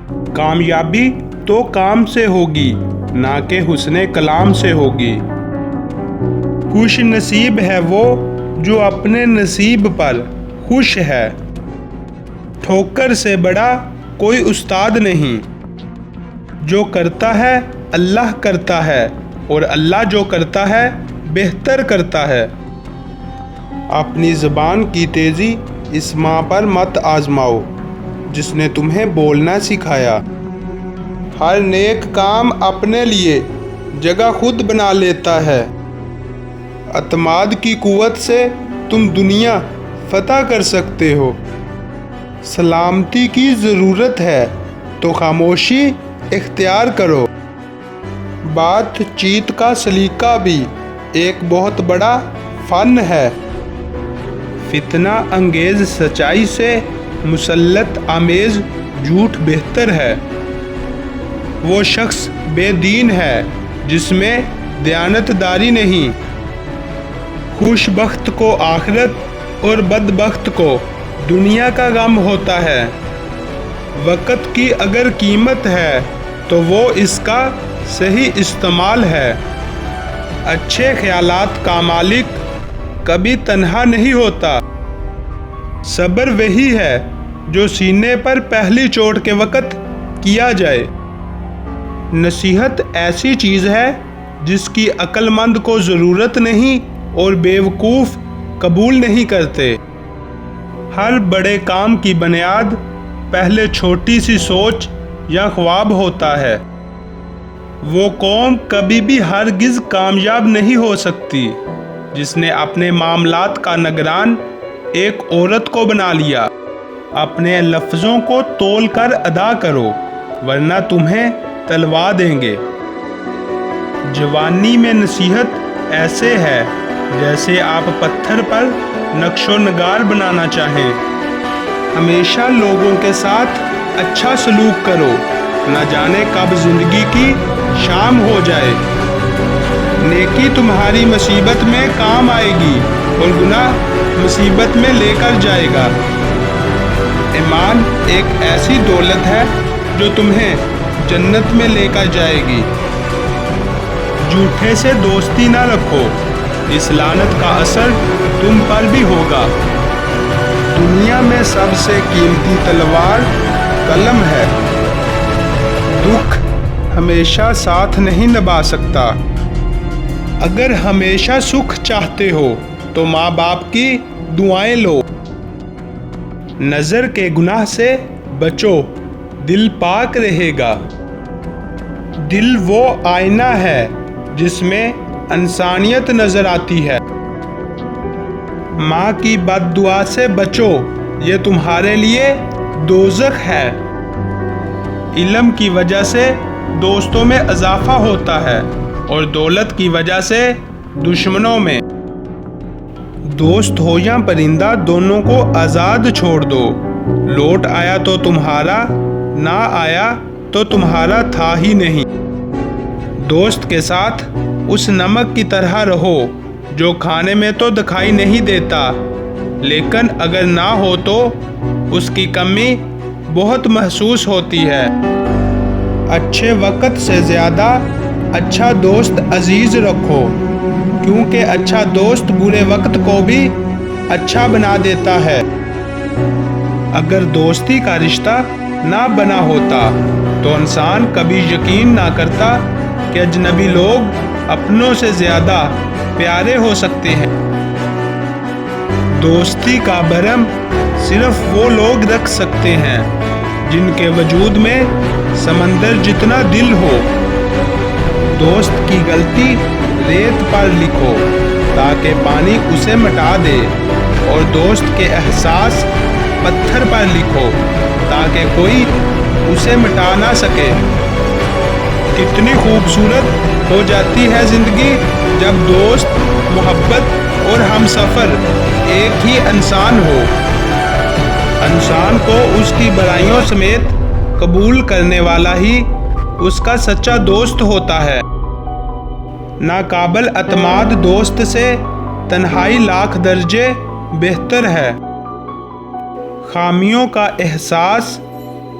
کامیابی تو کام سے ہوگی نہ کہ حسن کلام سے ہوگی۔ خوش نصیب ہے وہ جو اپنے نصیب پر خوش ہے۔ ٹھوکر سے بڑا کوئی استاد نہیں۔ جو کرتا ہے اللہ کرتا ہے، اور اللہ جو کرتا ہے بہتر کرتا ہے۔ اپنی زبان کی تیزی اس ماں پر مت آزماؤ جس نے تمہیں بولنا سکھایا۔ ہر نیک کام اپنے لیے جگہ خود بنا لیتا ہے۔ اعتماد کی قوت سے تم دنیا فتح کر سکتے ہو۔ سلامتی کی ضرورت ہے تو خاموشی اختیار کرو۔ بات چیت کا سلیقہ بھی ایک بہت بڑا فن ہے۔ فتنہ انگیز سچائی سے مسلط آمیز جھوٹ بہتر ہے۔ وہ شخص بے دین ہے جس میں دیانتداری نہیں۔ خوش بخت کو آخرت اور بدبخت کو دنیا کا غم ہوتا ہے۔ وقت کی اگر قیمت ہے تو وہ اس کا صحیح استعمال ہے۔ اچھے خیالات کا مالک کبھی تنہا نہیں ہوتا۔ صبر وہی ہے جو سینے پر پہلی چوٹ کے وقت کیا جائے۔ نصیحت ایسی چیز ہے جس کی عقل مند کو ضرورت نہیں اور بیوقوف قبول نہیں کرتے۔ ہر بڑے کام کی بنیاد پہلے چھوٹی سی سوچ یا خواب ہوتا ہے۔ وہ قوم کبھی بھی ہرگز کامیاب نہیں ہو سکتی جس نے اپنے معاملات کا نگران ایک عورت کو بنا لیا۔ اپنے لفظوں کو تول کر ادا کرو ورنہ تمہیں تلوا دیں گے۔ جوانی میں نصیحت ایسے ہے جیسے آپ پتھر پر نقش و نگار بنانا چاہیں۔ ہمیشہ لوگوں کے ساتھ اچھا سلوک کرو، نہ جانے کب زندگی کی شام ہو جائے۔ نیکی تمہاری مصیبت میں کام آئے گی اور گناہ مصیبت میں لے کر جائے گا۔ ایمان ایک ایسی دولت ہے جو تمہیں جنت میں لے کر جائے گی۔ جھوٹے سے دوستی نہ رکھو، اس لعنت کا اثر تم پر بھی ہوگا۔ دنیا میں سب سے قیمتی تلوار قلم ہے۔ دکھ ہمیشہ ساتھ نہیں نبھا سکتا۔ اگر ہمیشہ سکھ چاہتے ہو تو ماں باپ کی دعائیں لو۔ نظر کے گناہ سے بچو، دل پاک رہے گا۔ دل وہ آئینہ ہے جس میں انسانیت نظر آتی ہے۔ ماں کی بد دعا سے بچو، یہ تمہارے لیے دوزخ ہے۔ علم کی وجہ سے دوستوں میں اضافہ ہوتا ہے اور دولت کی وجہ سے دشمنوں میں۔ دوست ہو یا پرندہ دونوں کو آزاد چھوڑ دو۔ لوٹ آیا تو تمہارا، نہ آیا تو تمہارا تھا ہی نہیں۔ دوست کے ساتھ اس نمک کی طرح رہو جو کھانے میں تو دکھائی نہیں دیتا لیکن اگر نہ ہو تو اس کی کمی بہت محسوس ہوتی ہے۔ اچھے وقت سے زیادہ اچھا دوست عزیز رکھو، کیونکہ اچھا دوست برے وقت کو بھی اچھا بنا دیتا ہے۔ اگر دوستی کا رشتہ نہ بنا ہوتا تو انسان کبھی یقین نہ کرتا کہ اجنبی لوگ اپنوں سے زیادہ پیارے ہو سکتے ہیں۔ دوستی کا بھرم صرف وہ لوگ رکھ سکتے ہیں جن کے وجود میں سمندر جتنا دل ہو۔ دوست کی غلطی ریت پر لکھو تاکہ پانی اسے مٹا دے، اور دوست کے احساس پتھر پر لکھو تاکہ کوئی اسے مٹا نہ سکے۔ کتنی خوبصورت ہو جاتی ہے زندگی جب دوست، محبت اور ہمسفر ایک ہی انسان ہو۔ انسان کو اس کی برائیوں سمیت قبول کرنے والا ہی اس کا سچا دوست ہوتا ہے۔ ناقابل اعتماد دوست سے تنہائی لاکھ درجے بہتر ہے۔ خامیوں کا احساس